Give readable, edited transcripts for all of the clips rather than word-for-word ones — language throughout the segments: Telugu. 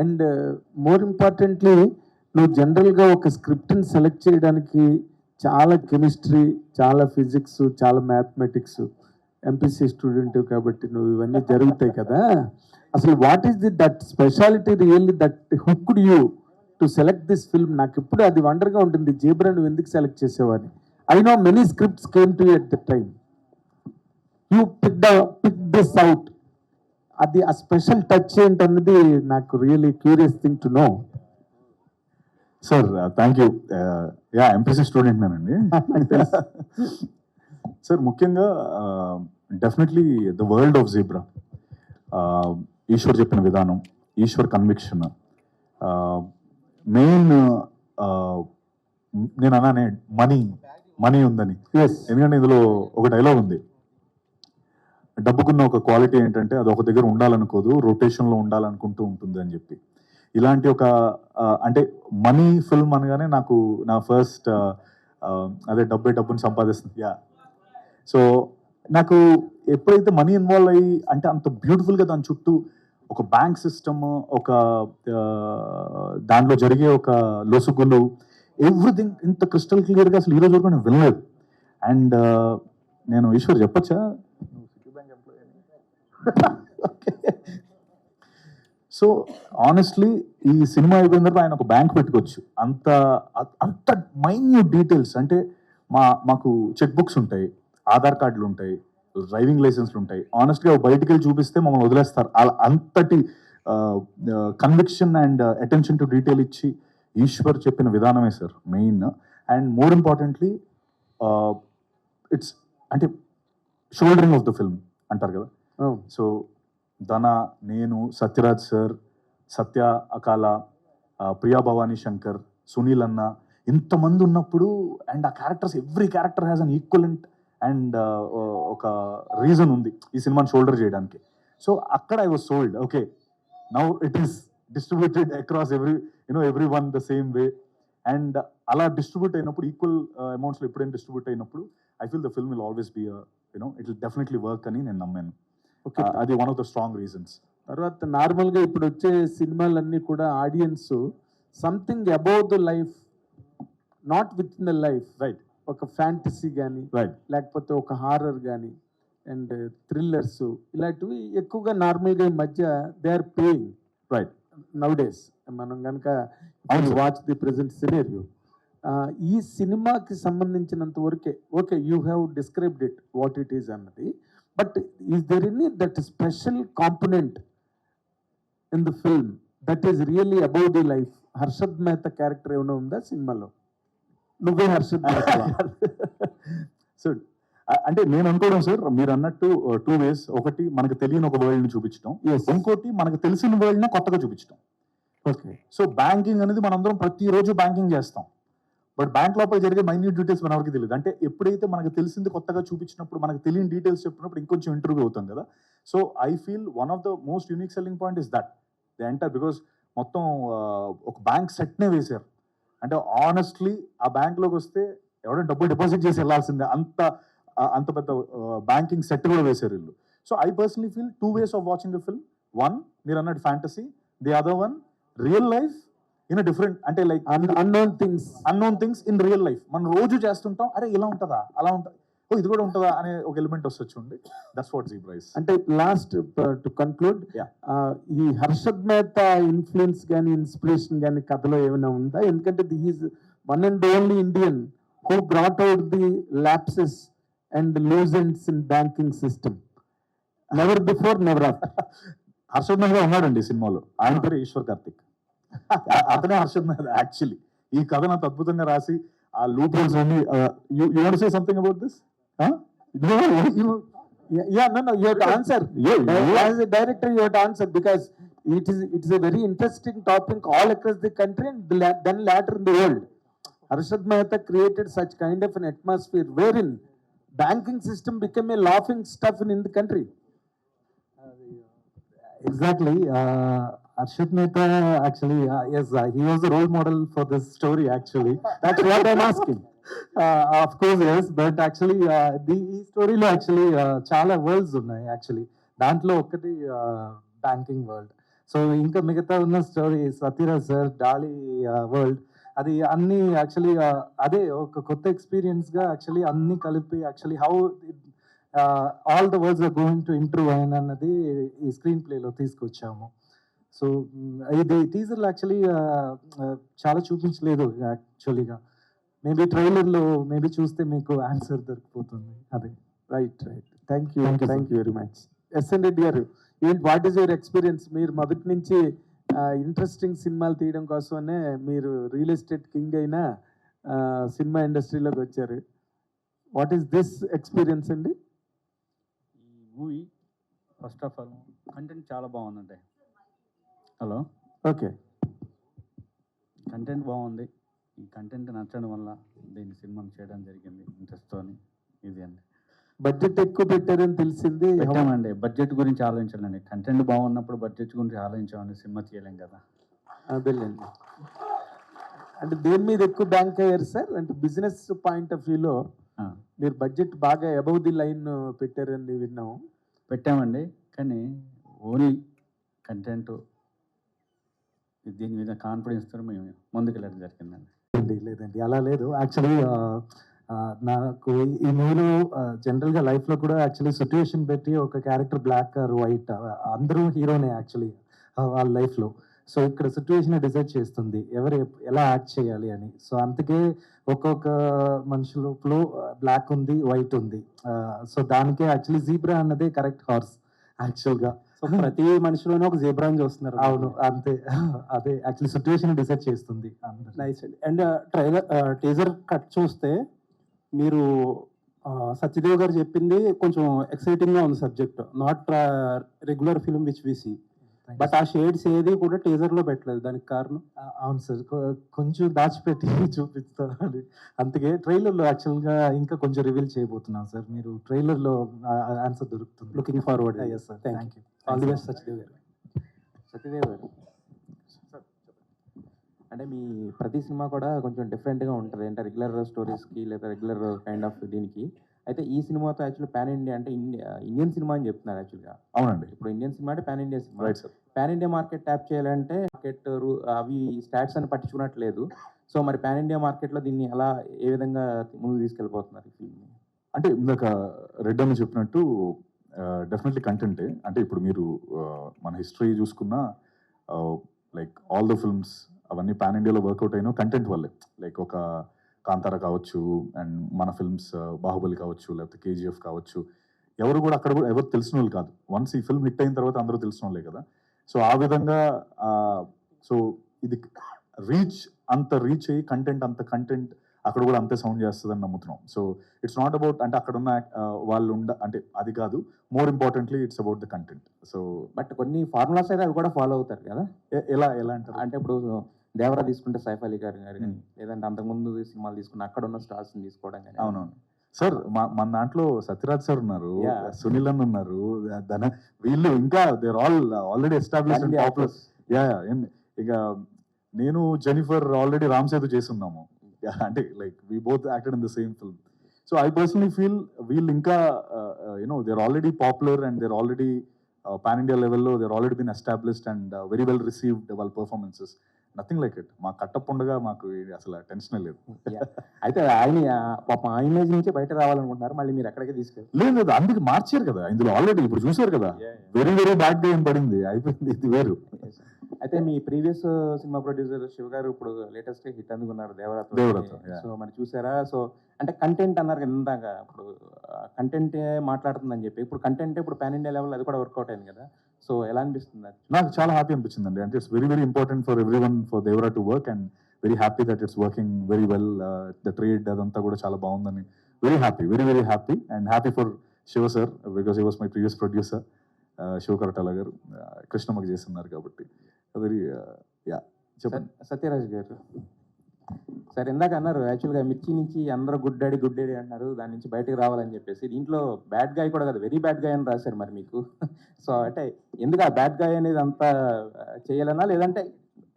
అండ్ మోర్ ఇంపార్టెంట్లీ నువ్వు జనరల్గా ఒక స్క్రిప్ట్ని సెలెక్ట్ చేయడానికి చాలా కెమిస్ట్రీ, చాలా ఫిజిక్స్, చాలా మ్యాథమెటిక్స్, ఎంపీసీ స్టూడెంట్ కాబట్టి నువ్వు ఇవన్నీ జరుగుతాయి కదా. అసలు what is that speciality really that hooked you to select this film? నాకు ఇప్పుడు అది వండర్గా ఉంటుంది, జీబ్రా నువ్వు ఎందుకు సెలెక్ట్ చేసేవాని. I know many scripts came to you at the time, you pick this out. అది ఆ స్పెషల్ టచ్ ఏంటన్నది నాకు really curious thing to know. Sir thank you. Yeah MPC student నేనండి. సార్ ముఖ్యంగా definitely the world of Zebra, Eshwar చెప్పిన విధానం, ఈశ్వర్ కన్విక్షన్, మెయిన్ నేను అన్నానే మనీ ఉందని. ఎందుకంటే ఇందులో ఒక డైలాగ్ ఉంది, డబ్బుకున్న ఒక క్వాలిటీ ఏంటంటే అది ఒక దగ్గర ఉండాలనుకోదు, రొటేషన్లో ఉండాలనుకుంటూ ఉంటుంది అని చెప్పి. ఇలాంటి ఒక అంటే మనీ ఫిల్మ్ అనగానే నాకు నా ఫస్ట్ అదే డబ్బుని సంపాదిస్తుంది. యా, సో నాకు ఎప్పుడైతే మనీ ఇన్వాల్వ్ అయ్యి అంటే అంత బ్యూటిఫుల్గా దాని చుట్టూ ఒక బ్యాంక్ సిస్టమ్, ఒక దాంట్లో జరిగే ఒక లొసుగులు, ఎవ్రీథింగ్ ఇంత క్రిస్టల్ క్లియర్గా అసలు ఈరోజు వరకు నేను వినలేదు. అండ్ నేను ఈశ్వర్ చెప్పచ్చా? సో ఆనెస్ట్లీ ఈ సినిమా అయిపోయిన తర్వాత ఆయన ఒక బ్యాంక్ పెట్టుకోవచ్చు. అంత మైన్యూట్ డీటెయిల్స్ అంటే మాకు చెక్ బుక్స్ ఉంటాయి, ఆధార్ కార్డులు ఉంటాయి, డ్రైవింగ్ లైసెన్స్లు ఉంటాయి. ఆనెస్ట్గా బయటికి వెళ్ళి చూపిస్తే మమ్మల్ని వదిలేస్తారు. అంతటి conviction and attention to detail ఇచ్చి ఈశ్వర్ చెప్పిన విధానమే sir main. And more importantly it's అంటే షోల్డరింగ్ ఆఫ్ ద ఫిల్మ్ అంటారు కదా. సో ధన, నేను, సత్యరాజ్ సార్, సత్య అకాల, ప్రియా భవానీ శంకర్, సునీల్ అన్న, ఇంతమంది ఉన్నప్పుడు అండ్ ఆ characters, every character has an equivalent and ఒక రీజన్ ఉంది ఈ సినిమాని షోల్డర్ చేయడానికి. సో అక్కడ I was sold. Okay, now it is distributed across every one the same way. And అలా డిస్ట్రిబ్యూట్ అయినప్పుడు, ఈక్వల్ అమౌంట్స్లో ఎప్పుడైనా డిస్ట్రిబ్యూట్ అయినప్పుడు I feel the film will always be it will definitely work అని నేను నమ్మాను. అది one of the strong reasons. తర్వాత నార్మల్గా ఇప్పుడు వచ్చే సినిమాలన్నీ కూడా audience something above the life, not with in the life, right, ఒక ఫ్యాంటసీ కానీ, రైట్, లేకపోతే ఒక హారర్ కానీ అండ్ థ్రిల్లర్స్, ఇలాంటివి ఎక్కువగా నార్మల్గా ఈ మధ్య they are paying right now days. మనం కనుక వాచ్ ది ప్రెసెంట్ సినేరియో, ఈ సినిమాకి సంబంధించినంత వరకే okay, you have described it what it is అన్నది. But is there any that special component in the film that is really above the life? Harshad Mehta character ఏమైనా ఉందా సినిమాలో? నువ్వే హర్షద్ మెహతా. సో అంటే నేను అనుకోవడం సార్, మీరు అన్నట్టు 2 ways. ఒకటి మనకు తెలియని ఒక వరల్డ్ని చూపించడం, ఇంకోటి మనకు తెలిసిన వరల్డ్ని కొత్తగా చూపించడం. ఓకే, సో బ్యాంకింగ్ అనేది మనందరం ప్రతిరోజు బ్యాంకింగ్ చేస్తాం, బట్ బ్యాంక్ లోపల జరిగే మైన్యూట్ డీటెయిల్స్ మనకి తెలియదు. అంటే ఎప్పుడైతే మనకు తెలిసింది కొత్తగా చూపించినప్పుడు, మనకు తెలియని డీటెయిల్స్ చెప్పినప్పుడు ఇంకొంచెం ఇంటర్వ్యూ అవుతాం కదా. So I feel one of the most unique selling point is that the entire, because మొత్తం ఒక బ్యాంక్ సెట్నే వేశారు. అంటే ఆనెస్ట్లీ ఆ బ్యాంక్లోకి వస్తే ఎవరైనా డబ్బులు డిపాజిట్ చేసి వెళ్ళాల్సిందే, అంత పెద్ద బ్యాంకింగ్ సెట్ కూడా వేశారు వీళ్ళు. So I personally feel 2 ways of watching the film. One, మీరు అన్నట్టు fantasy, the other one real life in different, అంటే like unknown things in real life. మనం రోజు చేస్తుంటాం, అరే ఇలా ఉంటుందా, అలా ఉంటుంది, ఓ ఇది కూడా ఉంటుందా అనే ఒక ఎలిమెంట్ వస్తుంది. That's what Zebra is. అంటే లాస్ట్ టు కన్క్లూడ్, ఈ హర్షద్ మెహతా ఇన్ఫ్లుయెన్స్ కానీ ఇన్స్పిరేషన్ కానీ కథలో ఏమైనా ఉందా? ఎందుకంటే the is one and only Indian who brought out the lapses and loose ends in banking system. Never before, never after. Harshad Mehta ఉన్నాడండి ఈ సినిమాలో, ఆయన పేరు ఈశ్వర్ కార్తిక్. అతనే హర్షద్ మెహతా యాక్చువల్లీ. ఈ కథ నాకు అద్భుతంగా రాసి ఆ లూప్ హోల్స్ అన్ని. You want to say something about this? Yeah, no, you have to answer. As a director, you have to answer, because it is a very interesting topic all across the country and then later in the world. Harshad Mehta created such kind of an atmosphere wherein banking system became a laughing stuff in the country. Exactly. Harshad Mehta actually, yes, he was the role model for this story actually. That's what I'm asking. Of course, yes, but actually the story lo actually chala worlds unnai actually. Dantlo okkati banking world. So ఇంకా మిగతా ఉన్న story Sathyaraj sir Dolly world అది అన్ని యాక్చువల్లీ అదే ఒక కొత్త ఎక్స్పీరియన్స్ గా యాక్చువల్లీ అన్ని కలిపి actually how all the words are going to improve అయిన అన్నది ఈ స్క్రీన్ ప్లేలో తీసుకొచ్చాము. సో ఇది టీజర్లో యాక్చువల్లీ చాలా చూపించలేదు యాక్చువల్లీగా. మేబీ ట్రైలర్లో మేబీ చూస్తే మీకు ఆన్సర్ దొరికిపోతుంది. అదే right thank you Thank you, thank you very much. SN Reddy గారు, ఏంటి వాట్ ఈస్ యువర్ ఎక్స్పీరియన్స్? మీరు మొదటి నుంచి ఇంట్రెస్టింగ్ సినిమాలు తీయడం కోసమే మీరు రియల్ ఎస్టేట్ కింగ్ అయిన సినిమా ఇండస్ట్రీలోకి వచ్చారు. వాట్ ఈస్ దిస్ ఎక్స్పీరియన్స్ అండి? ఈ movie first of all content చాలా బాగుందండి. హలో, ఓకే, కంటెంట్ బాగుంది. ఈ కంటెంట్ నచ్చడం వల్ల దీన్ని సినిమాని చేయడం జరిగింది ఇంట్రెస్ట్తో. ఇది అండి, బడ్జెట్ ఎక్కువ పెట్టారని తెలిసింది. పెట్టామండి. బడ్జెట్ గురించి ఆలోచించాలండి. కంటెంట్ బాగున్నప్పుడు బడ్జెట్ గురించి ఆలోచించామండి. సినిమా తీయలేం కదా. అదేలేండి. అంటే దేని మీద ఎక్కువ బ్యాంక్ అయ్యారు సార్? అంటే బిజినెస్ పాయింట్ ఆఫ్ వ్యూలో ఆ, మీరు బడ్జెట్ బాగా అబౌవ్ ది లైన్ పెట్టారని విన్నాము. పెట్టామండి, కానీ ఓన్లీ కంటెంట్ దీని మీద కాన్ఫిడెన్స్తో మేము ముందుకెళ్ళడం జరిగిందండి. లేదండి అలా లేదు. యాక్చువల్లీ నాకు ఈ మూవీలో జనరల్గా లైఫ్లో కూడా యాక్చువల్లీ సిచ్యువేషన్ పెట్టి ఒక క్యారెక్టర్ బ్లాక్ ఆర్ వైట్ అందరూ హీరోనే యాక్చువల్లీ వాళ్ళ లైఫ్లో. సో ఇక్కడ సిచ్యువేషన్ డిసైడ్ చేస్తుంది ఎవరు ఎలా యాక్ట్ చేయాలి అని. సో అందుకే ఒక్కొక్క మనుషుల లోపల బ్లాక్ ఉంది, వైట్ ఉంది. సో దానికే యాక్చువల్లీ జీబ్రా అన్నదే కరెక్ట్ హార్స్ యాక్చువల్గా. సో ప్రతి మనిషిలోనే ఒక జీబ్రా అని చూస్తున్నారు. అవును, అంతే. అదే యాక్చువల్లీ సిచ్యువేషన్ డిసైడ్ చేస్తుంది. నైస్ అండి. అండ్ ట్రైలర్ టీజర్ కట్ చూస్తే మీరు సత్యదేవ్ గారు చెప్పింది కొంచెం ఎక్సైటింగ్ గా ఉంది subject. Not regular film which we see. But ఆ షేడ్స్ ఏది కూడా టీజర్ లో పెట్టలేదు. దానికి కారణం? అవును సార్, కొంచెం దాచిపెట్టి చూపిస్తాను. అందుకే ట్రైలర్లో యాక్చువల్గా ఇంకా కొంచెం రివీల్ చేయబోతున్నాం సార్. మీరు ట్రైలర్లో ఆన్సర్ దొరుకుతుంది. Looking forward. Yes sir, thank thank you. You. All the best Satyadev గారు. సత్యదేవ్ గారు, అంటే మీ ప్రతి సినిమా కూడా కొంచెం డిఫరెంట్గా ఉంటుంది. అంటే రెగ్యులర్ స్టోరీస్కి లేదా రెగ్యులర్ కైండ్ ఆఫ్ దీనికి. అయితే ఈ సినిమాతో యాక్చువల్లీ పాన్ ఇండియా అంటే ఇండియన్ సినిమా అని చెప్తున్నారు యాక్చువల్గా. అవునండి, ఇప్పుడు ఇండియన్ సినిమా అంటే pan India cinema. Right sir. Pan India market tap చేయాలంటే మార్కెట్ అవి స్టాట్స్ అని పట్టించుకున్నట్లేదు. సో మరి పాన్ ఇండియా మార్కెట్లో దీన్ని ఎలా ఏ విధంగా ముందుకు తీసుకెళ్ళిపోతున్నారు ఈ ఫిల్మ్ని? అంటే ఇందాక రెడ్ అని చెప్పినట్టు డెఫినెట్లీ కంటెంటే. అంటే ఇప్పుడు మీరు మన హిస్టరీ చూసుకున్న లైక్ ఆల్ ద ఫిల్మ్స్ అవన్నీ పాన్ ఇండియాలో వర్కౌట్ అయిన కంటెంట్ వల్లే. లైక్ ఒక కాంతారా కావచ్చు, అండ్ మన ఫిల్మ్స్ బాహుబలి కావచ్చు, లేకపోతే కేజీఎఫ్ కావచ్చు, ఎవరు కూడా అక్కడ కూడా ఎవరు తెలిసిన వాళ్ళు కాదు. వన్స్ ఈ ఫిల్మ్ హిట్ అయిన తర్వాత అందరూ తెలిసిన వాళ్ళే కదా. సో ఆ విధంగా సో ఇది అంత రీచ్ అయ్యి కంటెంట్ అక్కడ కూడా అంతే సౌండ్ చేస్తుందని నమ్ముతున్నాం. సో ఇట్స్ నాట్ అబౌట్ అంటే అక్కడ ఉన్న వాళ్ళు అంటే అది కాదు. More importantly it's about the content. So but కొన్ని ఫార్ములాస్ అయితే అవి కూడా ఫాలో అవుతారు కదా. ఎలా అంటారు? అంటే ఇప్పుడు దేవరా తీసుకుంటే సైఫ్ అలీ గారు కానీ, లేదంటే అంతకుముందు సినిమాలు తీసుకున్న అక్కడ ఉన్న స్టార్స్ని తీసుకోవడం కానీ. అవునవును సార్, మన దాంట్లో సత్యరాజ్ సార్ ఉన్నారు, Yeah. సునీల్ అన్న ఉన్నారు, వీళ్ళు ఇంకా they're already established and popular. ఇక నేను జెనిఫర్ ఆల్రెడీ రామ్ సేతు చేస్తున్నాము. అంటే like we both acted in the same film. So I personally feel వీళ్ళు ఇంకా you know they're already popular and they're already pan India లెవెల్లో they're already been established and very well received వాళ్ళ పర్ఫార్మెన్సెస్. Nothing like it. మా కట్టపుండగా మాకు అసలు టెన్షన్ లేదు. అయితే ఆయన పాపం ఆ ఇమేజ్ నుంచి బయట రావాలనుకుంటున్నారు, మళ్ళీ మీరు ఎక్కడికి తీసుకెళ్ళి? లేదు, అందుకే మార్చారు కదా ఇందులో ఆల్రెడీ. ఇప్పుడు చూసారు కదా, వెరీ వెరీ బ్యాడ్ గా ఏం పడింది, అయిపోయింది, ఇది వేరు. అయితే మీ ప్రీవియస్ సినిమా ప్రొడ్యూసర్ శివ గారు ఇప్పుడు లేటెస్ట్ హిట్ అందుకున్నారు దేవరాత్రి. Yeah. సో మరి చూసారా? సో అంటే కంటెంట్ అన్నారు కదా ఇందాక, ఇప్పుడు కంటెంట్ మాట్లాడుతుందని చెప్పి, ఇప్పుడు కంటెంట్ ఇప్పుడు పాన్ ఇండియా లెవెల్ అది కూడా వర్కౌట్ అయింది కదా. సో ఎలా అనిపిస్తుంది అది? నాకు చాలా హ్యాపీ అనిపించింది అండి. అంటే it's very very important for every one for Devara to work, and very happy that it's working very well. The trade అదంతా కూడా చాలా బాగుందని very happy, very very happy. And happy for Shiva sir because he was my previous producer. Shiva Koratala గారు కృష్ణమ్మకి చేస్తున్నారు కాబట్టి వెరీ చెప్పండి. సత్యరాజ్ గారు సార్ ఇందాక అన్నారు యాక్చువల్గా మిర్చి నుంచి అందరూ గుడ్ డాడీ అన్నారు, దాని నుంచి బయటకు రావాలని చెప్పేసి. దీంట్లో బ్యాడ్ గాయ్ కూడా కదా, వెరీ బ్యాడ్ గాయ్ అని రాశారు మరి మీకు. సో అంటే ఎందుకు ఆ బ్యాడ్ గాయ్ అనేది అంతా చేయాలన్నా, లేదంటే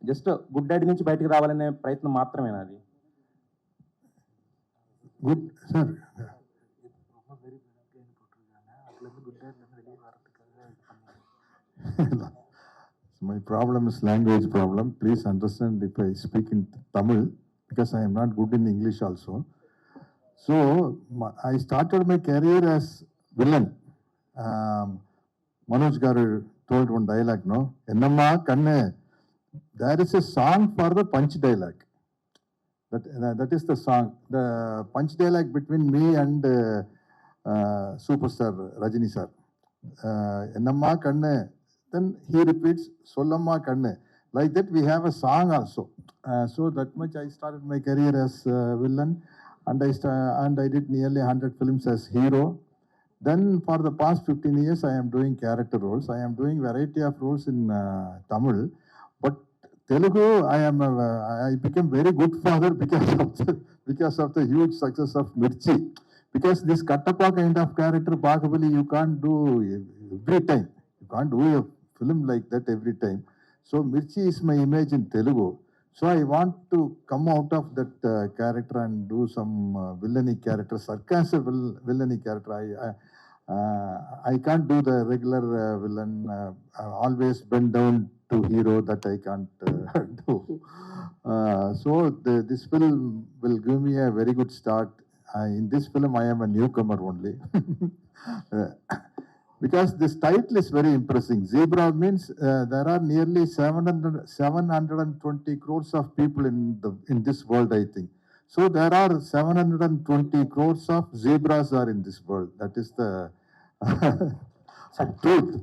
జస్ట్ గుడ్ డాడీ నుంచి బయటకు రావాలనే ప్రయత్నం మాత్రమేనా అది? Good sir, My problem is language problem. Please understand if I speak in Tamil because I am not good in English also. So I started my career as villain. Manoj Garu told one dialogue, no? Ennamma kanne. There is a song for the punch dialogue. That is the song. The punch dialogue between me and superstar Rajini sir. Ennamma kanne. Then he repeats Sollamma kanne. Like that we have a song also. So that much I started my career as villain, and I did nearly 100 films as hero. Then for the past 15 years I am doing character roles. I am doing variety of roles in Tamil, but Telugu I became very good father because of the huge success of Mirchi. Because this Kattappa kind of character, Bahubali, you can't do every time. You can't do a film like that every time. So Mirchi is my image in Telugu. So I want to come out of that character and do some villainy character, sarcasm villainy character. I can't do the regular villain, always bend down to hero, that I can't do. So this film will give me a very good start. In this film, I am a newcomer only. Because this title is very impressive. Zebra means there are nearly 720 crores of people in this world, I think. So there are 720 crores of zebras are in this world. That is the truth.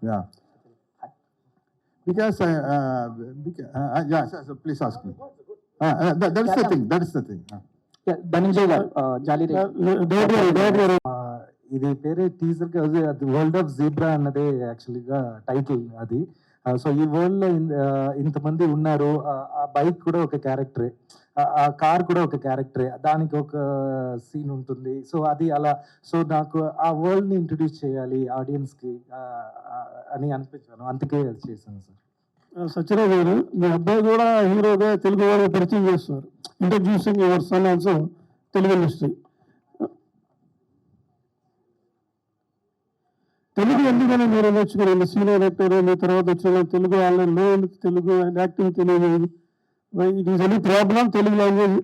Yeah. Because yeah, so please ask me. That is the thing. That is the thing. Dhananjay గారు జాలీ ఇది పేరే టీజర్ కి అది వరల్డ్ ఆఫ్ జీబ్రా అన్నదే యాక్చువల్గా టైటిల్ అది. సో ఈ వరల్డ్ లో ఇంతమంది ఉన్నారు. ఆ బైక్ కూడా ఒక క్యారెక్టరే, ఆ కార్ కూడా ఒక క్యారెక్టరే, దానికి ఒక సీన్ ఉంటుంది. సో అది అలా. సో నాకు ఆ వరల్డ్ ని ఇంట్రడ్యూస్ చేయాలి ఆడియన్స్ కి అని అనిపించాను, అందుకే అది చేశాను సార్. సత్యరావు గారు, మీ అబ్బాయి కూడా హీరోగా తెలుగు వాళ్ళకి పరిచయం చేస్తున్నారు. Introducing your son also Telugu industry. Telugu ఎందుకని మీరు నేర్చుకున్నారు? సీనియర్ యాక్టర్ మీ తర్వాత వచ్చిన తెలుగు ఆన్లైన్లో తెలుగు యాక్టింగ్ తెలియదు. It is any problem Telugu language?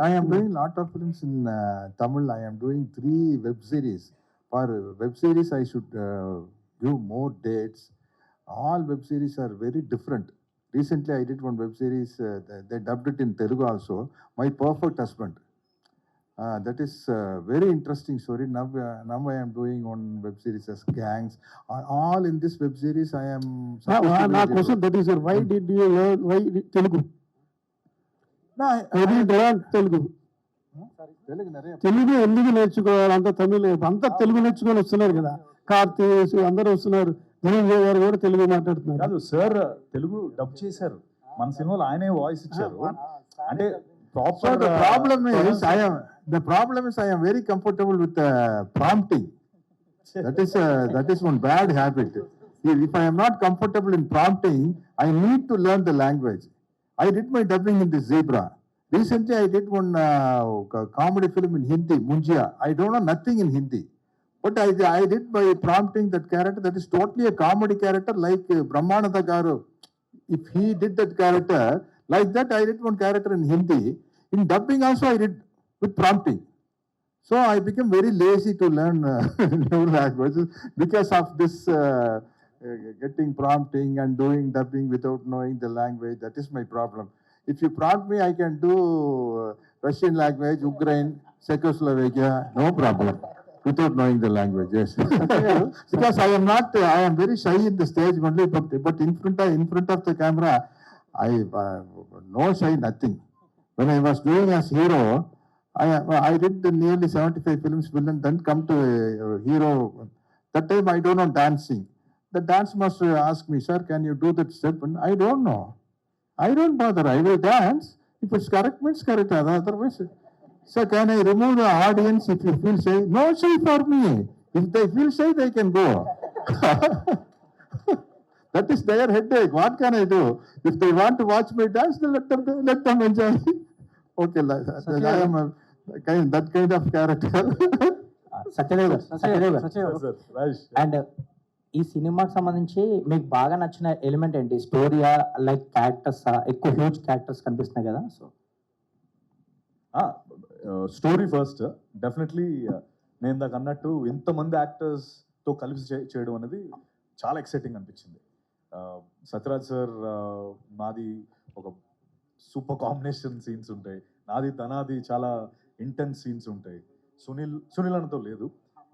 I am doing lot of films in Tamil. I am doing 3 web series. For web series, I should give more dates. All web series are very different. Recently, I did one web series. They dubbed it in Telugu also. My Perfect Husband. That is very interesting story. Now I am doing one web series as Gangs. All in this web series, I am. నా question that is why did you learn why Telugu? Telugu ఎందుకు నేర్చుకోవాలి? అంత తమిళ అంతా తెలుగు నేర్చుకొని వస్తున్నారు కదా. కార్తీక్ అందరూ వస్తున్నారు. ధనంజయ్ గారు కూడా తెలుగు మాట్లాడుతున్నారు. కాదు సార్, తెలుగు డబ్ చేశారు మన సినిమాలో, ఆయనే వాయిస్ ఇచ్చారు. అంటే So the problem is I am very comfortable with prompting. That is one bad habit. If I am not comfortable in prompting, I need to learn the language. I did my dubbing in the Zebra. Recently, I did one comedy film in Hindi, Munjia. I don't know nothing in Hindi, but I did by prompting that character. That is totally a comedy character, like Brahmananda Garu. If he did that character like that, I did one character in Hindi. In dubbing also, I did with prompting. So I became very lazy to learn new languages because of this getting prompting and doing dubbing without knowing the language. That is my problem. If you prompt me, I can do Russian language, Ukraine, Czechoslovakia, no problem, without knowing the language. Yes, because I am very shy in the stage only, but in front of the camera, I no shy, nothing. When I was doing as hero, I did nearly 75 films, villain, then come to hero. That time I don't know dancing. The dance master asked me, sir, can you do that step? And I don't know. I don't bother. I will dance. If it's correct, means correct. Otherwise, sir, can I remove the audience if you feel shy? No shy for me. If they feel shy, they can go. That is their headache. What can I do? If they want to watch me dance, then let them enjoy. Okay, that kind of character. Satyadev గారు, సత్యదేవ్ గారు. సార్ రాజేష్ అండ్ ఈ సినిమాకి సంబంధించి మీకు బాగా నచ్చిన ఎలిమెంట్ ఏంటి? స్టోరీయా, లైక్ క్యారెక్టర్స్? ఎక్కువ హ్యూజ్ క్యారెక్టర్స్ కనిపిస్తున్నాయి కదా, సో స్టోరీ ఫస్ట్. డెఫినెట్లీ నేను ఇందాక అన్నట్టు ఇంతమంది యాక్టర్స్తో కలిసి చేయడం అనేది చాలా ఎక్సైటింగ్ అనిపించింది. సత్యరాజ్ సార్ నాది ఒక సూపర్ కాంబినేషన్ సీన్స్ ఉంటాయి, తనాది చాలా ఇంటెన్స్ సీన్స్ ఉంటాయి. సునీల్ అన్నతో లేదు,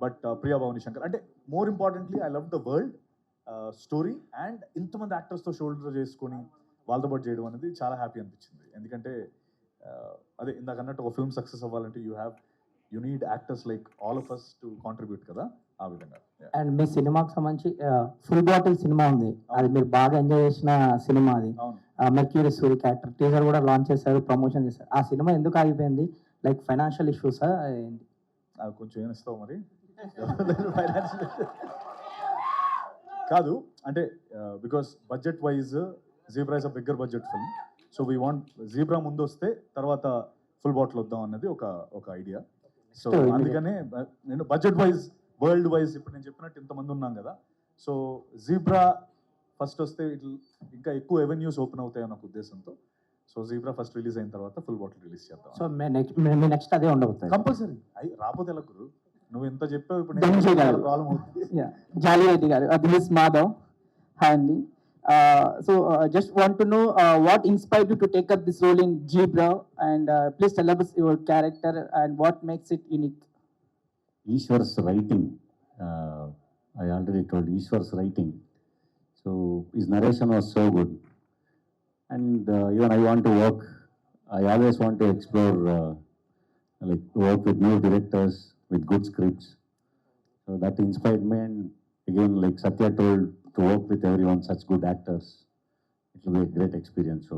బట్ ప్రియా భవానీ శంకర్ అంటే more importantly I love the world story and ఇంతమంది యాక్టర్స్తో షోల్డర్ చేసుకొని వాళ్ళతో పాటు చేయడం అనేది చాలా హ్యాపీ అనిపించింది. ఎందుకంటే అదే ఇందాక అన్నట్టు ఒక ఫిల్మ్ సక్సెస్ అవ్వాలంటే you need actors like all of us to contribute కదా, ఆ విధంగా. అండ్ మీ సినిమాకి సంబంధించి ఫుల్ బాటిల్ సినిమా ఉంది, అది మీరు బాగా ఎంజాయ్ చేసిన సినిమా. అది మెర్క్యూరీ సూరి క్యారెక్టర్ టీజర్ కూడా లాంచ్ చేశారు, ప్రమోషన్ చేశారు. ఆ సినిమా ఎందుకు ఆగిపోయింది? లైక్ ఫైనాన్షియల్ ఇష్యూసా? కొంచెం ఏం ఇస్తావు మరి? కాదు అంటే because budget wise Zebra is a bigger budget film, so we want Zebra ముందు వస్తే తర్వాత ఫుల్ బాటిల్ వద్దాం అన్నది ఒక ఐడియా. సో అందుకనే నేను బడ్జెట్ వైజ్, వరల్డ్ వైజ్ ఇప్పుడు నేను చెప్పినట్టు ఇంతమంది ఉన్నాం కదా, సో జీబ్రా ఫస్ట్ వస్తే ఇంకా ఎక్కువ ఎవెన్యూస్ ఓపెన్ అవుతాయి అన్న ఉద్దేశంతో సో జీబ్రా ఫస్ట్ రిలీజ్ అయిన తర్వాత ఫుల్ బాటిల్ రిలీజ్ చేద్దాం. సో మీ నెక్స్ట్ అదే ఉండబోతుంది కంపల్సరీ. రాబోతే ఎలా గురు, నువ్వు ఎంత చెప్పావు ఇప్పుడు ప్రాబ్లం అవుతుంది. Jali Reddy garu, this is Madhav. Hi Andy. So just want to know what inspired you to take up this role in Zebra, and please tell us your character and what makes it unique. Ishwar's writing, I already told Ishwar's writing. So his narration was so good. And even I want to work, I always want to explore, like work with new directors, with good scripts. So that inspired me, and again, like Satya told, to work with everyone, such good actors, it will be a great experience. So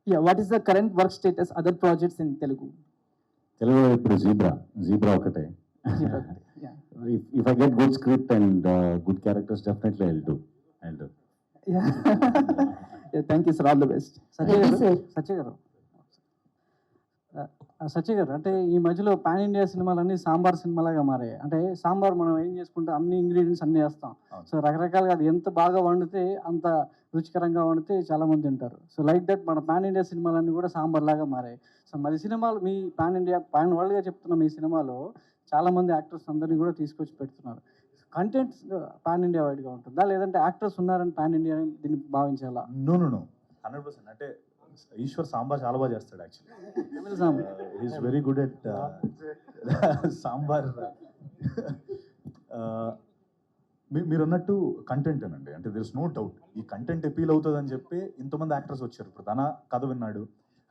Yeah, what is the current work status, other projects in Telugu? Telugu ఇప్పుడు జీబ్రా ఒకటే. Yeah. If I get good script and good characters, definitely I'll do. Yeah. Yeah, thank you sir, all the best. సత్య గారు, అంటే ఈ మధ్యలో పాన్ ఇండియా సినిమాలన్నీ సాంబార్ సినిమాలాగా మారాయి. అంటే సాంబార్ మనం ఏం చేసుకుంటాం, అన్ని ఇంగ్రీడియంట్స్ అన్నీ వేస్తాం. సో రకరకాలుగా అది ఎంత బాగా వండితే అంత రుచికరంగా వండితే చాలా మంది తింటారు. సో లైక్ దట్ మన పాన్ ఇండియా సినిమాలన్నీ కూడా సాంబార్ లాగా మారాయి. సో మరి సినిమాలు మీ పాన్ ఇండియా, పాన్ వరల్డ్గా చెప్తున్న మీ సినిమాలో చాలా మంది యాక్టర్స్ అందరినీ కూడా తీసుకొచ్చి పెడుతున్నారు. కంటెంట్ పాన్ ఇండియా వైడ్గా ఉంటుందా, లేదంటే యాక్టర్స్ ఉన్నారని పాన్ ఇండియా దీన్ని భావించాలా? నో 100%. అంటే ఈశ్వర్ సాంబార్ చాలా బాగా చేస్తాడు actually. Is very good at sambar. మీరు అన్నట్టు కంటెంట్ అనండి, అంటే దెర్ ఇస్ నో డౌట్ ఈ కంటెంట్ అపీల్ అవుతుంది అని చెప్పి ఇంతమంది యాక్టర్స్ వచ్చారు. ఇప్పుడు తన కథ విన్నాడు,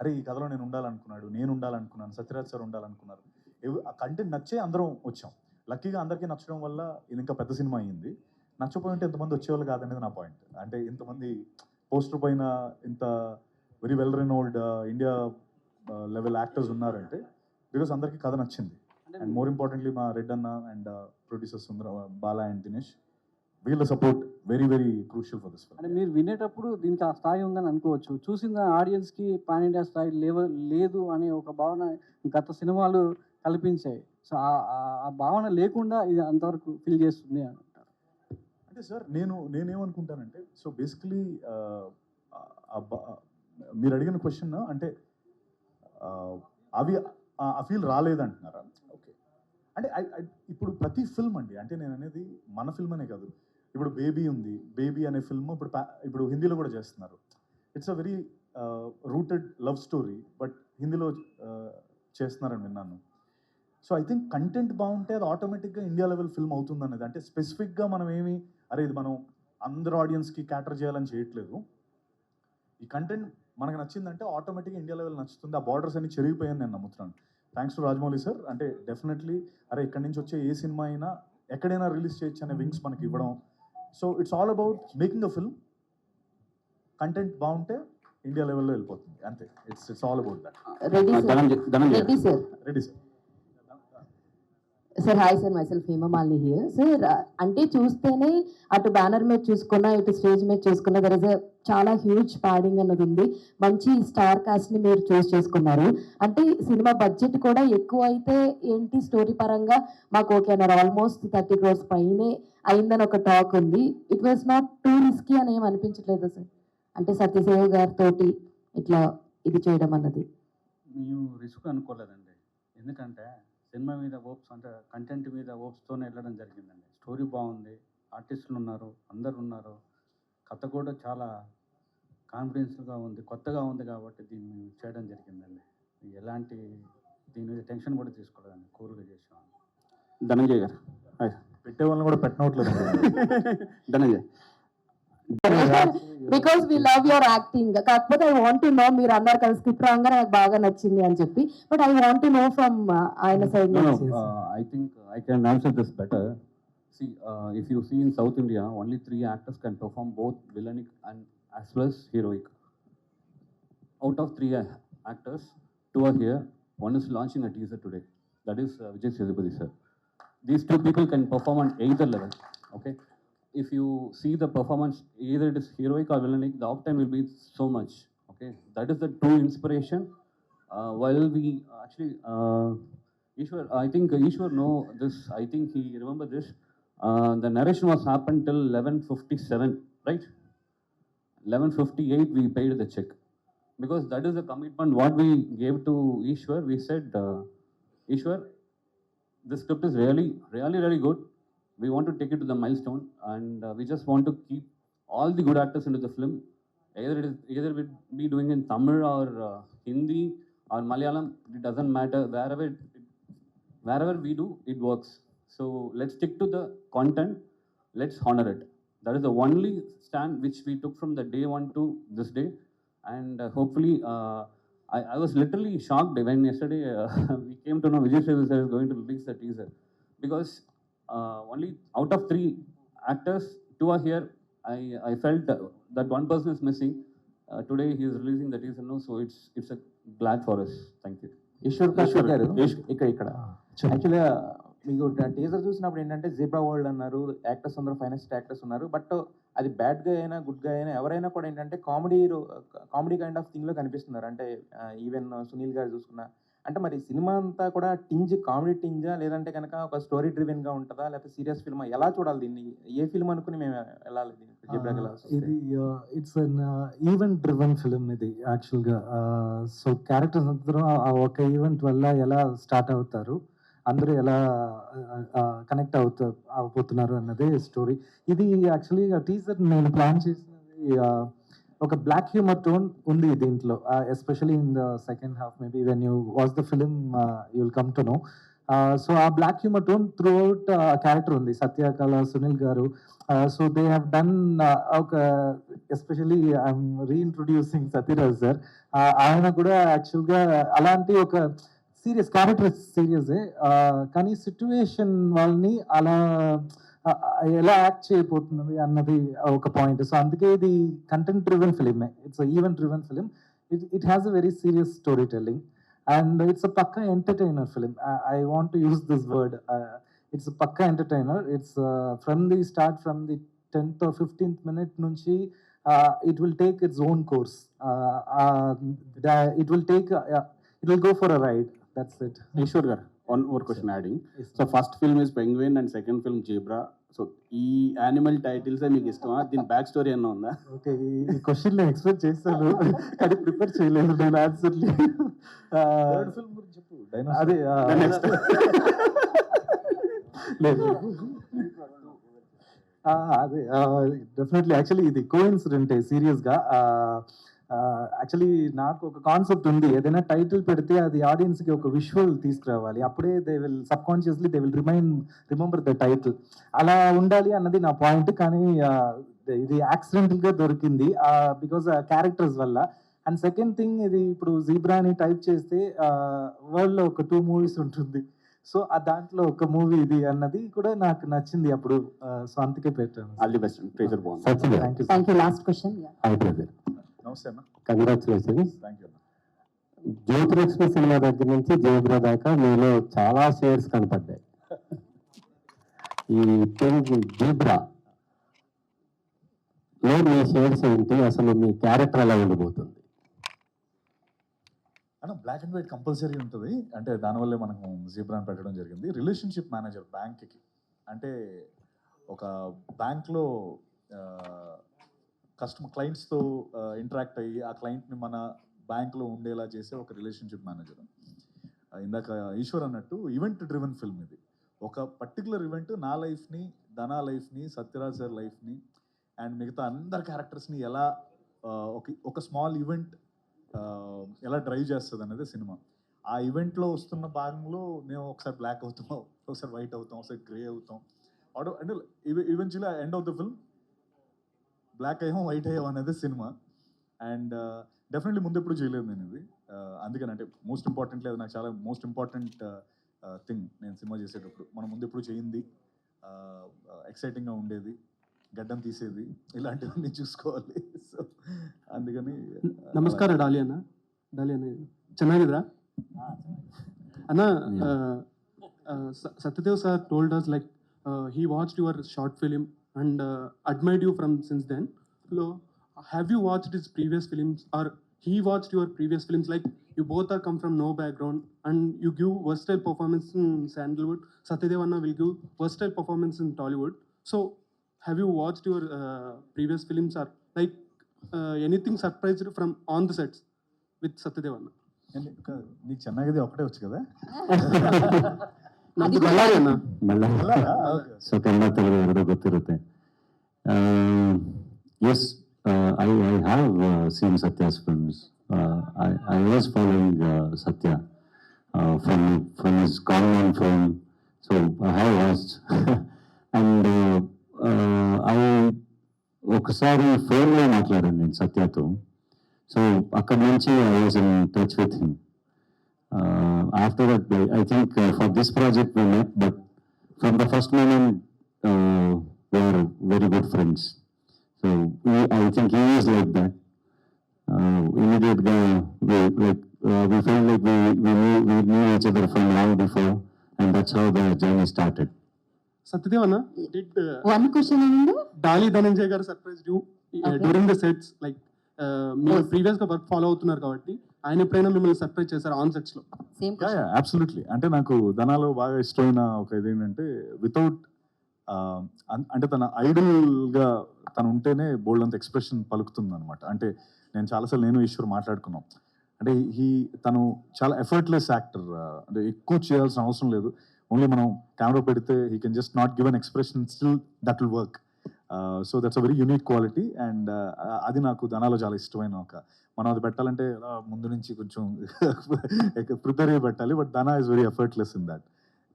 అరే ఈ కథలో నేను ఉండాలనుకున్నాను, సత్యరాజ్ సార్ ఉండాలనుకున్నారు. ఆ కంటెంట్ నచ్చే అందరం వచ్చాం. లక్కీగా అందరికీ నచ్చడం వల్ల ఇది ఇంకా పెద్ద సినిమా అయ్యింది. నచ్చపోయింటే ఇంతమంది వచ్చేవాళ్ళు కాదనేది నా పాయింట్. అంటే ఇంతమంది పోస్టర్ పైన ఇంత very well renowned India level actors ఉన్నారంటే బికాస్ అందరికీ కథ నచ్చింది. అండ్ మోర్ ఇంపార్టెంట్లీ మా రెడ్ అన్న and producers Bala and Dinesh, వీళ్ళ support very very crucial for this film. అంటే మీరు వినేటప్పుడు దీనికి ఆ స్థాయి ఉందని అనుకోవచ్చు, చూసిన ఆడియన్స్కి పాన్ ఇండియా స్థాయి లేదు అనే ఒక భావన గత సినిమాలు కల్పించాయి. సో ఆ భావన లేకుండా ఇది అంతవరకు ఫిల్ చేస్తుంది అని అంటారు. అంటే సార్ నేనేమనుకుంటానంటే, సో బేసికలీ మీరు అడిగిన క్వశ్చన్ అంటే అవి ఆ ఫీల్ రాలేదంటున్నారా? ఓకే, అంటే ఇప్పుడు ప్రతి ఫిల్మ్ అండి, అంటే నేను అనేది మన ఫిల్మ్ అనే కాదు, ఇప్పుడు బేబీ ఉంది, బేబీ అనే ఫిల్మ్ ఇప్పుడు హిందీలో కూడా చేస్తున్నారు. It's a very rooted love story, but హిందీలో చేస్తున్నారని విన్నాను. సో ఐ థింక్ కంటెంట్ బాగుంటే అది ఆటోమేటిక్గా ఇండియా లెవెల్ ఫిల్మ్ అవుతుంది అనేది. అంటే స్పెసిఫిక్గా మనం ఇది మనం అందరు ఆడియన్స్కి క్యాటర్ చేయాలని చేయట్లేదు. ఈ కంటెంట్ మనకు నచ్చిందంటే ఆటోమేటిక్గా ఇండియా లెవెల్ నచ్చుతుంది. ఆ బార్డర్స్ అన్ని చెరిగిపోయాయని నేను నమ్ముతున్నాను. Thanks to Rajamouli sir. అంటే డెఫినెట్లీ ఇక్కడి నుంచి వచ్చే ఏ సినిమా అయినా ఎక్కడైనా రిలీజ్ చేయొచ్చు అనే వింగ్స్ మనకి ఇవ్వడం. So it's all about making a film. Content బాగుంటే ఇండియా లెవెల్లో వెళ్ళిపోతుంది, అంతే. It's all about that. Reddy sir. Ready sir. Sir hi sir, myself Hemamalini here. Sir అంటే చూస్తేనే అటు బ్యానర్ మీద చూసుకున్నా ఇటు స్టేజ్ మీద చూసుకున్నా దర్ ఇస్ చాలా హ్యూజ్ ప్యాడింగ్ అన్నది ఉంది. మంచి స్టార్ కాస్ట్ ని మీరు చూస్ చేసుకున్నారు. అంటే సినిమా బడ్జెట్ కూడా ఎక్కువ అయితే ఏంటి స్టోరీ పరంగా మాకు ఓకే అన్నారు. ఆల్మోస్ట్ 30 crores పైనే అయిందని ఒక టాక్ ఉంది. It was not two risky అని ఏం అనిపించట్లేదు సార్? అంటే సత్యదేవ్ గారితో ఇట్లా ఇది చేయడం అన్నది మేము రిస్క్ అనుకోలేదండి. ఎందుకంటే సినిమా మీద ఓప్స్ అంటే కంటెంట్ మీద ఓప్స్తోనే వెళ్ళడం జరిగిందండి. స్టోరీ బాగుంది, ఆర్టిస్టులు ఉన్నారు, అందరు ఉన్నారు, కథ కూడా చాలా కాన్ఫిడెన్స్గా ఉంది, కొత్తగా ఉంది కాబట్టి దీన్ని చేయడం జరిగిందండి. ఎలాంటి దీని మీద టెన్షన్ కూడా తీసుకోలేదండి, కూల్గా చేసాం. ధనంజయ్ గారు పెట్టే వాళ్ళని కూడా పెట్టనవట్లేదు. Dhananjay because we love your acting. కాకపోతే ఐ వాంట్ టు నో, మీరు అన్నారు కదా స్క్రిప్ట్ రాగానే నాకు బాగా నచ్చింది అని చెప్పి, but I want to know from ఆయన side. I think I can answer this better. See, if you see in South India, only 3 actors can perform both villainic and as well as heroic. Out of 3 actors, 2 are here. One is launching a teaser today. That is Vijay Sethupathi sir. These 2 people can perform on either level. Okay. If you see the performance, either it is heroic or villainic, the uptime will be so much. Okay, that is the true inspiration. While we actually, Ishwar, I think Ishwar know this. I think he remember this. The narration was happened till 11:57, right? 11:58 we paid the check because that is the commitment what we gave to Ishwar. We said, Ishwar, this script is really, really, really good. We want to take it to the milestone, and we just want to keep all the good actors into the film. Either we be doing in Tamil or Hindi or Malayalam, it doesn't matter. Wherever we do, it works. So let's stick to the content. Let's honor it. That is the only stand which we took from the day 1 to this day, and hopefully, I was literally shocked when yesterday we came to know Vijay Sethupathi sir is going to release the teaser because. Only out of 3 actors, 2 are here. I felt that one person is missing. Today he is releasing the teaser now, so it's a glad for us. Thank you. Eshwar Kashyap గారు ఇక్కడ యాక్చువల్గా మీకు టీజర్ చూసినప్పుడు ఏంటంటే జీబ్రా వరల్డ్ అన్నారు, యాక్టర్స్ అందరూ ఫైనాన్స్ట్ యాక్టర్స్ ఉన్నారు, బట్ అది బ్యాడ్ గా అయినా గుడ్ గా అయినా ఎవరైనా కూడా ఏంటంటే కామెడీ కైండ్ ఆఫ్ థింగ్ లో కనిపిస్తున్నారు. అంటే ఈవెన్ సునీల్ గారు చూసుకున్నా, అంటే మరి సినిమా అంతా కూడా కామెడీ టింజా లేదంటే కనుక ఒక స్టోరీ డ్రివెన్ గా ఉంటుందా లేకపోతే సీరియస్ ఫిల్మ్, ఎలా చూడాలి దీన్ని? ఏ ఫిల్మ్ అనుకుని మేము వెళ్ళాలి ఇది? It's an event driven film ఇది యాక్చువల్గా. సో క్యారెక్టర్స్ అందరూ ఒక ఈవెంట్ వల్ల ఎలా స్టార్ట్ అవుతారు, అందరూ ఎలా కనెక్ట్ అవబోతున్నారు అన్నదే స్టోరీ. ఇది యాక్చువల్లీ టీజర్ నేను ప్లాన్ చేసినది ఒక బ్లాక్ హ్యూమర్ టోన్ ఉంది దీంట్లో, especially in the second half. Maybe when you watch the film you will come to know. So ఆ black humour tone throughout character ఉంది, సత్యకళ సునీల్ గారు. సో దే హ్యావ్ డన్ ఒక, especially I'm reintroducing Sathyaraj sir. ఆయన కూడా యాక్చువల్గా అలాంటి ఒక సీరియస్ క్యారెక్టర్, సీరియసే కానీ సిచ్యువేషన్ వాళ్ళని అలా ఎలా యాక్ట్ చేయబోతున్నది అన్నది ఒక పాయింట్. సో అందుకే ఇది కంటెంట్ డ్రివెన్ ఫిలిమే, it's event driven film. It has a very serious story telling and it's a pakka entertainer film. I want to use this word. It's pakka entertainer. It's from the start, from the 10th or 15th minute నుంచి it will take its own course. It will go for a ride. That's it. Ishwar gar, one more question adding. So first film is Penguin and second film Zebra. So ఈ యానిమల్ టైటిల్స్ మీకు ఇష్టమా? దీని బ్యాక్ స్టోరీ ఏమన్నా ఉందా? ఓకే, ఈ క్వశ్చన్ నేను ఎక్స్పెక్ట్ చేశాను కానీ ప్రిపేర్ చేయలేదు నేను ఆన్సర్. అదే అదే డెఫినెట్లీ. యాక్చువల్లీ ఇది కోఇన్సిడెంటే సీరియస్గా. యాక్చువల్లీ నాకు ఒక కాన్సెప్ట్ ఉంది, ఏదైనా టైటిల్ పెడితే అది ఆడియన్స్కి ఒక విజువల్ తీసుకురావాలి, అప్పుడే they will subconsciously they will remember the title. అలా ఉండాలి అన్నది నా పాయింట్. కానీ ఇది యాక్సిడెంటల్గా దొరికింది బికాజ్ క్యారెక్టర్స్ వల్ల. అండ్ సెకండ్ థింగ్, ఇది ఇప్పుడు జీబ్రా అని టైప్ చేస్తే వరల్డ్లో ఒక 2 movies ఉంటుంది. సో దాంట్లో ఒక మూవీ ఇది అన్నది కూడా నాకు నచ్చింది అప్పుడు. సో అందుకే పెట్టాను. All the best. ట్రేజర్ బాగుంది. Thank you. Last question. నమస్తే అన్న. Congratulations. Thank you. Jyothilakshmi cinema దగ్గర నుంచి జయబ్రా దాకా మీలో చాలా షేడ్స్ కనపడ్డాయి. ఈ పింక్ జీబ్రా లో మీ షేడ్స్ ఏంటి, అసలు మీ క్యారెక్టర్ ఎలా ఉండబోతుంది? అన్న బ్లాక్ అండ్ వైట్ కంపల్సరీ ఉంటుంది. అంటే దానివల్లే మనం జీబ్రాని పెట్టడం జరిగింది. రిలేషన్షిప్ మేనేజర్ బ్యాంక్కి, అంటే ఒక బ్యాంక్లో క్లయింట్స్తో ఇంటరాక్ట్ అయ్యి ఆ క్లయింట్ని మన బ్యాంక్లో ఉండేలా చేసే ఒక రిలేషన్షిప్ మేనేజర్. ఇందాక ఈశ్వర్ అన్నట్టు ఈవెంట్ డ్రివెన్ ఫిల్మ్ ఇది. ఒక పర్టికులర్ ఈవెంట్ నా లైఫ్ని, ధనా లైఫ్ని, సత్యరాజ్ సార్ లైఫ్ని అండ్ మిగతా అందరి క్యారెక్టర్స్ని ఎలా ఒక స్మాల్ ఈవెంట్ ఎలా డ్రైవ్ చేస్తుంది అనేది సినిమా. ఆ ఈవెంట్లో వస్తున్న భాగంలో మేము ఒకసారి బ్లాక్ అవుతాం, ఒకసారి వైట్ అవుతాం, ఒకసారి గ్రే అవుతాం. అంటే eventually end of the film black అయ్యాం, వైట్ అయ్యాం అనేది సినిమా. అండ్ డెఫినెట్లీ ముందు ఎప్పుడు చేయలేదు నేను ఇది. అందుకని అంటే మోస్ట్ ఇంపార్టెంట్లీ అది నాకు చాలా మోస్ట్ ఇంపార్టెంట్ థింగ్. నేను సినిమా చేసేటప్పుడు మనం ముందు ఎప్పుడు చేయింది, ఎక్సైటింగ్గా ఉండేది, గడ్డం తీసేది, ఇలాంటివన్నీ చూసుకోవాలి. సో అందుకని ನಮಸ್ಕಾರ ಡಾಲಿ ಅಣ್ಣ. ಚೆನ್ನಾಗಿದ್ರಾ ಅಣ್ಣ? Satyadev sir told us like he watched your short film and admired you from since then. So have you watched his previous films, or he watched your previous films? Like you both are come from no background and you give versatile performance in Sandalwood. Satyadev Anna will give versatile performance in Tollywood. So have you watched your previous films, or like anything surprised from on the sets with Satyadev Anna? నీకు చెన్నైది ఒకటే వచ్చు కదా? ನಮ್ದು ಬಳ್ಳಾರಿ ಅಣ್ಣ. ಸೊ ಕನ್ನಡ ತೆಲುಗು ಎರಡು ಗೊತ್ತಿರುತ್ತೆ. Yes, I have seen Satya's films. I was following Satya from his common film. So I have watched and ఒకసారి ఫోన్లో మాట్లాడాను నేను సత్యతో. సో అక్కడి నుంచి I was in touch with him. After that I think for this project we met, but from the first moment we are very good friends. So I think he is like that. ఇమీడియట్గా we felt like we knew each other from long before, and that's how the journey started. Satyadev Anna, did One question and Dali Dhananjay garu surprised you during the sets? Like మీరు ప్రీవియస్ గా వర్క్ ఫాలో అవుతున్నారు కాబట్టి ఆయన ఎప్పుడైనా మిమ్మల్ని సర్ప్రైజ్ చేశారు ఆన్ సెట్స్ లో? same yeah absolutely. అంటే నాకు ధనాలో బాగా ఇష్టమైన ఒక ఇదేంటంటే వితౌట్ అంటే తన ఐడల్గా తను ఉంటేనే బోల్డ్ అంత ఎక్స్ప్రెషన్ పలుకుతుంది అనమాట. అంటే నేను చాలాసార్లు నేను ఈశ్వర్ మాట్లాడుకున్నాం. అంటే తను చాలా ఎఫర్ట్లెస్ యాక్టర్. అంటే ఎక్కువ చేయాల్సిన అవసరం లేదు. ఓన్లీ మనం కెమెరా పెడితే he can just not give an expression, still that will work. So that's a very unique quality. And అది నాకు ధనాలో చాలా ఇష్టమైన మనం అది పెట్టాలంటే ముందు నుంచి కొంచెం ప్రిపేర్ అయ్యి పెట్టాలి. But Dhana is very effortless in that.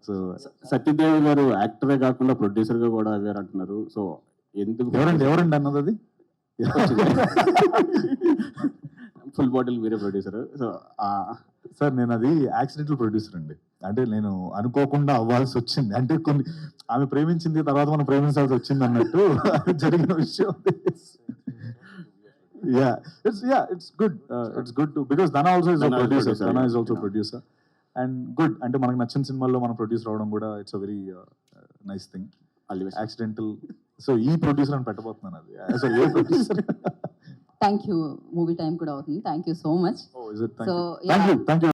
So Satyadev గారు యాక్టరే కాకుండా ప్రొడ్యూసర్గా కూడా అయ్యారు అంటున్నారు. సో ఎందుకు ఎవరండి అన్నది అది? ఫుల్ బాటిల్ మీరే ప్రొడ్యూసర్. సో సార్ నేను అది యాక్సిడెంటల్ ప్రొడ్యూసర్ అండి. అంటే నేను అనుకోకుండా అవ్వాల్సి వచ్చింది. అంటే కొన్ని ఆమె ప్రేమించింది, తర్వాత మనం ప్రేమించాల్సి వచ్చింది అన్నట్టు జరిగిన విషయం. It's good because Dhana also is producer. Dhana is also producer and good. అంటే మనకు నచ్చిన సినిమాల్లో మనం ప్రొడ్యూసర్ అవడం కూడా it's a very nice thing. Accidental. So ఈ ప్రొడ్యూసర్ అని పెట్టబోతున్నాను అది. సో ఏ producer? Thank you. Movie time కూడా అవుతుంది. Thank you so much. Thank you.